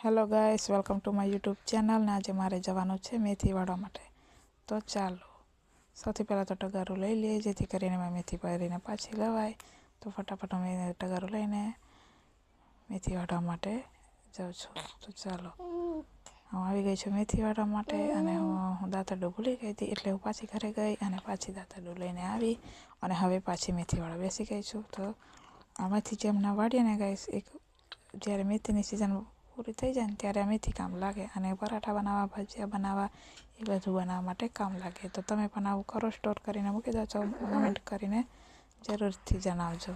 Hello guys, welcome to my YouTube channel. ને આજે મારે જવાનું છે મેથી વાળવા માટે. તો ચાલો, સૌથી પહેલાં તો ટગારું લઈ લઈએ, જેથી કરીને મેં મેથી ભરીને પાછી લવાય. તો ફટાફટ અમે ટગારું લઈને મેથી વાળવા માટે જાઉં છું. તો ચાલો, હું આવી ગઈ છું મેથી વાળવા માટે. અને હું દાંતરડું ભૂલી ગઈ હતી, એટલે હું પાછી ઘરે ગઈ અને પાછી દાંતરડું લઈને આવી અને હવે પાછી મેથી વાળવા બેસી ગઈ છું. તો આમાંથી જેમ ના વાળીએ ને ગાઈસ, એક જ્યારે મેથીની સિઝન પૂરી થઈ જાય ને ત્યારે આ મેથી કામ લાગે, અને પરાઠા બનાવવા, ભજીયા બનાવવા, એ બધું બનાવવા માટે કામ લાગે. તો તમે પણ આવું કરો, સ્ટોર કરીને મૂકી દો છો. કમેન્ટ કરીને જરૂરથી જણાવજો.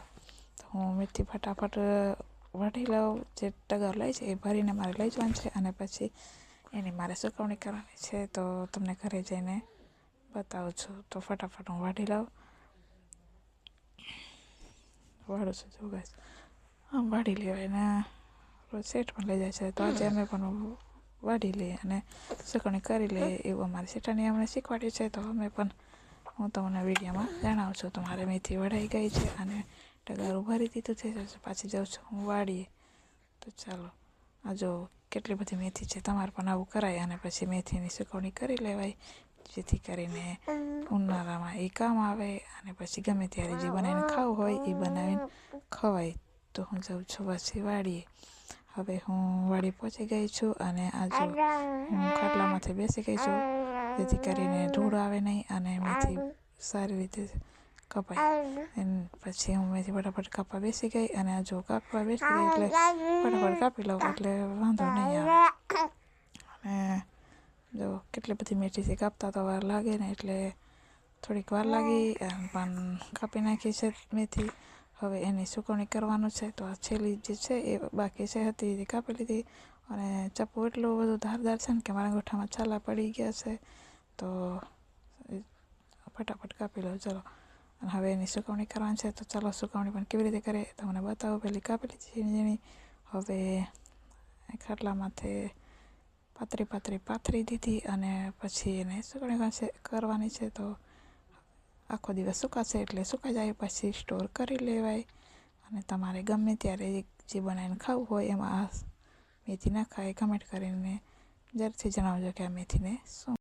તો હું મેથી ફટાફટ વાઢી લઉં. જે ટગર લઈ છે એ ભરીને મારે લઈ જવાનું છે, અને પછી એની મારે સુકવણી કરવાની છે. તો તમને ઘરે જઈને બતાવું છું. તો ફટાફટ હું વાઢી લઉં. વાળું છું જો ગાઈસ, આમ વાઢી લેવાય ને રોજ સેટ પણ લઈ જાય છે. તો આજે અમે પણ વાઢી લઈએ અને સુકવણી કરી લઈએ, એવું અમારી સેટાની અમને શીખવાડ્યું છે. તો અમે પણ હું તમને વિડીયોમાં જણાવું છું. તો મારે મેથી વઢાઈ ગઈ છે અને ટગારું ભરી દીધું છે. પાછી જાઉં છું હું વાળીએ. તો ચાલો, આ જો કેટલી બધી મેથી છે. તમારે પણ આવું કરાય અને પછી મેથીની સુકવણી કરી લેવાય, જેથી કરીને ઉનાળામાં એ કામ આવે. અને પછી ગમે ત્યારે જે બનાવીને ખાવું હોય એ બનાવીને ખવાય. તો હું જાઉં છું પાછી વાડીએ. હવે હું વાડી પહોંચી ગઈ છું, અને આ જો હું ખાટલામાંથી બેસી ગઈ છું, જેથી કરીને ધૂળ આવે નહીં અને મેથી સારી રીતે કપાય. પછી હું મેથી ફટાફટ કાપવા બેસી ગઈ, અને આ જો કાપવા બેસી ગઈ એટલે ફટાફટ કાપી લઉં, એટલે વાંધો નહીં આવે. અને જો કેટલી બધી મેથી છે, કાપતા તો વાર લાગે ને, એટલે થોડીક વાર લાગી પણ કાપી નાખી છે મેથી. હવે એની સુકવણી કરવાનું છે. તો આ છેલ્લી જે છે એ બાકી છે હતી એ કાપી લીધી. અને ચપ્પુ એટલું બધું ધારદાર છે ને કે મારા અંગૂઠામાં છાલા પડી ગયા છે. તો ફટાફટ કાપી લઉં ચલો. અને હવે એની સુકવણી કરવાની છે. તો ચાલો, સુકવણી પણ કેવી રીતે કરે તમને બતાવો. પહેલી કાપી લીધી ઝીણી ઝીણી. હવે ખાટલામાંથી પાથરી દીધી, અને પછી એને સુકવણી કરવાની છે. તો આખો દિવસ સુકાશે, એટલે સુકાઈ જાય પછી સ્ટોર કરી લેવાય. અને તમારે ગમે ત્યારે જે બનાવીને ખાવું હોય એમાં આ મેથી નાખાય. કમેન્ટ કરીને જરૂરથી જણાવજો કે આ મેથીને શું